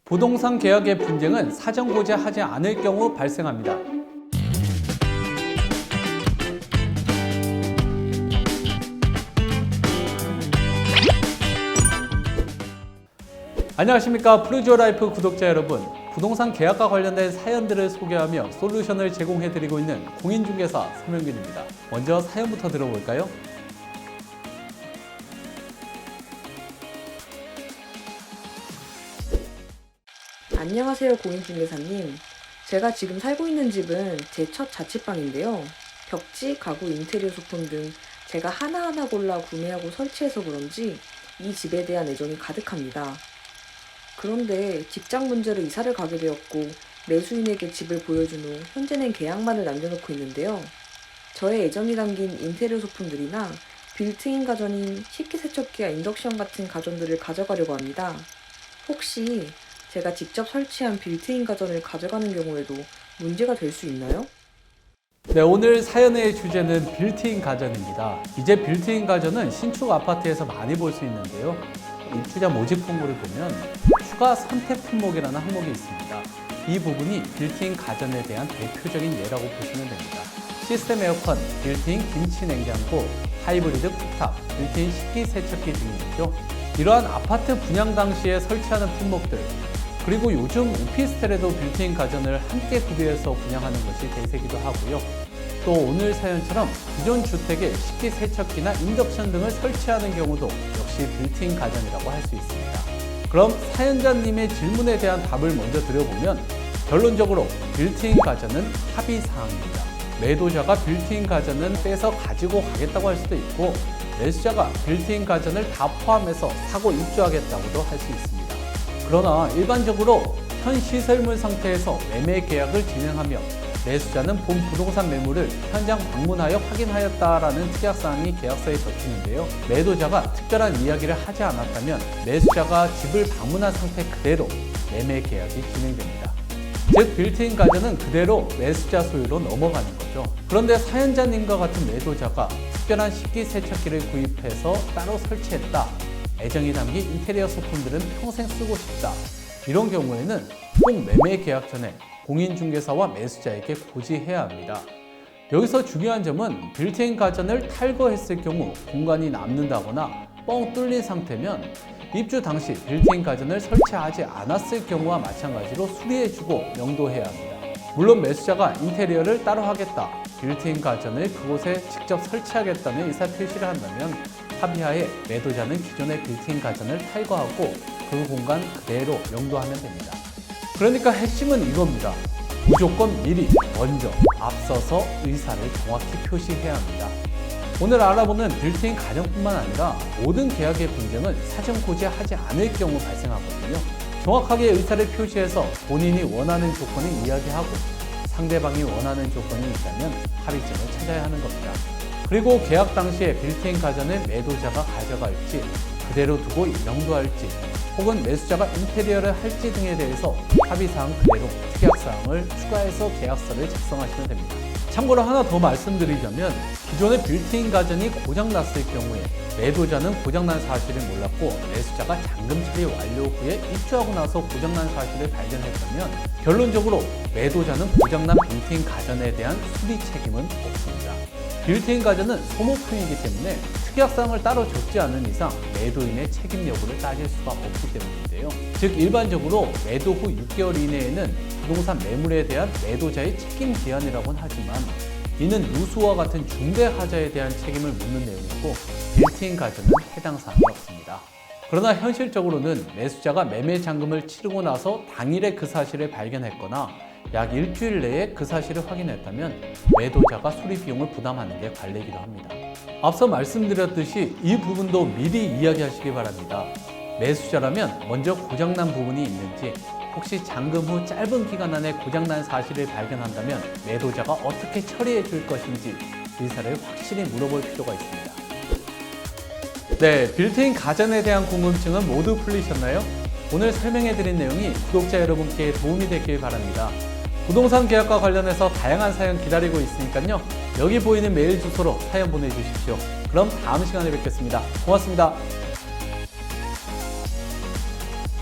부동산 계약의 분쟁은 사전 고지하지 않을 경우 발생합니다. 안녕하십니까, 프루지오라이프 구독자 여러분. 부동산 계약과 관련된 사연들을 소개하며 솔루션을 제공해드리고 있는 공인중개사 서명균입니다. 먼저 사연부터 들어볼까요? 안녕하세요, 공인중개사님. 제가 지금 살고 있는 집은 제 첫 자취방인데요. 벽지, 가구, 인테리어 소품 등 제가 하나하나 골라 구매하고 설치해서 그런지 이 집에 대한 애정이 가득합니다. 그런데 직장 문제로 이사를 가게 되었고 매수인에게 집을 보여준 후 현재는 계약만을 남겨놓고 있는데요. 저의 애정이 담긴 인테리어 소품들이나 빌트인 가전인 식기세척기와 인덕션 같은 가전들을 가져가려고 합니다. 혹시 제가 직접 설치한 빌트인 가전을 가져가는 경우에도 문제가 될 수 있나요? 네, 오늘 사연의 주제는 빌트인 가전입니다. 이제 빌트인 가전은 신축 아파트에서 많이 볼 수 있는데요. 입주자 모집 공고를 보면 추가 선택 품목이라는 항목이 있습니다. 이 부분이 빌트인 가전에 대한 대표적인 예라고 보시면 됩니다. 시스템 에어컨, 빌트인 김치 냉장고, 하이브리드 쿡탑, 빌트인 식기세척기 등이죠. 이러한 아파트 분양 당시에 설치하는 품목들, 그리고 요즘 오피스텔에도 빌트인 가전을 함께 구비해서 분양하는 것이 대세기도 하고요. 또 오늘 사연처럼 기존 주택에 식기세척기나 인덕션 등을 설치하는 경우도 역시 빌트인 가전이라고 할 수 있습니다. 그럼 사연자님의 질문에 대한 답을 먼저 드려보면 결론적으로 빌트인 가전은 합의사항입니다. 매도자가 빌트인 가전은 빼서 가지고 가겠다고 할 수도 있고, 매수자가 빌트인 가전을 다 포함해서 사고 입주하겠다고도 할 수 있습니다. 그러나 일반적으로 현 시설물 상태에서 매매 계약을 진행하며 매수자는 본 부동산 매물을 현장 방문하여 확인하였다라는 특약사항이 계약서에 적히는데요. 매도자가 특별한 이야기를 하지 않았다면 매수자가 집을 방문한 상태 그대로 매매 계약이 진행됩니다. 즉 빌트인 가전은 그대로 매수자 소유로 넘어가는 거죠. 그런데 사연자님과 같은 매도자가 특별한 식기세척기를 구입해서 따로 설치했다, 애정이 담긴 인테리어 소품들은 평생 쓰고 싶다, 이런 경우에는 꼭 매매 계약 전에 공인중개사와 매수자에게 고지해야 합니다. 여기서 중요한 점은 빌트인 가전을 탈거했을 경우 공간이 남는다거나 뻥 뚫린 상태면 입주 당시 빌트인 가전을 설치하지 않았을 경우와 마찬가지로 수리해주고 명도해야 합니다. 물론 매수자가 인테리어를 따로 하겠다, 빌트인 가전을 그곳에 직접 설치하겠다는 의사표시를 한다면 합의하에 매도자는 기존의 빌트인 가전을 탈거하고 그 공간 그대로 명도하면 됩니다. 그러니까 핵심은 이겁니다. 무조건 미리, 먼저, 앞서서 의사를 정확히 표시해야 합니다. 오늘 알아보는 빌트인 가전뿐만 아니라 모든 계약의 분쟁은 사전 고지하지 않을 경우 발생하거든요. 정확하게 의사를 표시해서 본인이 원하는 조건을 이야기하고 상대방이 원하는 조건이 있다면 합의점을 찾아야 하는 겁니다. 그리고 계약 당시에 빌트인 가전을 매도자가 가져갈지 그대로 두고 명도할지, 혹은 매수자가 인테리어를 할지 등에 대해서 합의사항 그대로 특약사항을 추가해서 계약서를 작성하시면 됩니다. 참고로 하나 더 말씀드리자면 기존의 빌트인 가전이 고장났을 경우에 매도자는 고장난 사실을 몰랐고 매수자가 잔금 처리 완료 후에 입주하고 나서 고장난 사실을 발견했다면 결론적으로 매도자는 고장난 빌트인 가전에 대한 수리 책임은 없습니다. 빌트인 가전은 소모품이기 때문에 특약사항을 따로 적지 않은 이상 매도인의 책임 여부를 따질 수가 없기 때문인데요. 즉 일반적으로 매도 후 6개월 이내에는 부동산 매물에 대한 매도자의 책임 기한이라고는 하지만 이는 누수와 같은 중대 하자에 대한 책임을 묻는 내용이고 빌트인 가전은 해당 사항이 없습니다. 그러나 현실적으로는 매수자가 매매 잔금을 치르고 나서 당일에 그 사실을 발견했거나 약 일주일 내에 그 사실을 확인했다면 매도자가 수리 비용을 부담하는 게 관례이기도 합니다. 앞서 말씀드렸듯이 이 부분도 미리 이야기하시기 바랍니다. 매수자라면 먼저 고장난 부분이 있는지, 혹시 잔금 후 짧은 기간 안에 고장난 사실을 발견한다면 매도자가 어떻게 처리해 줄 것인지 의사를 확실히 물어볼 필요가 있습니다. 네, 빌트인 가전에 대한 궁금증은 모두 풀리셨나요? 오늘 설명해드린 내용이 구독자 여러분께 도움이 됐길 바랍니다. 부동산 계약과 관련해서 다양한 사연 기다리고 있으니까요. 여기 보이는 메일 주소로 사연 보내주십시오. 그럼 다음 시간에 뵙겠습니다. 고맙습니다.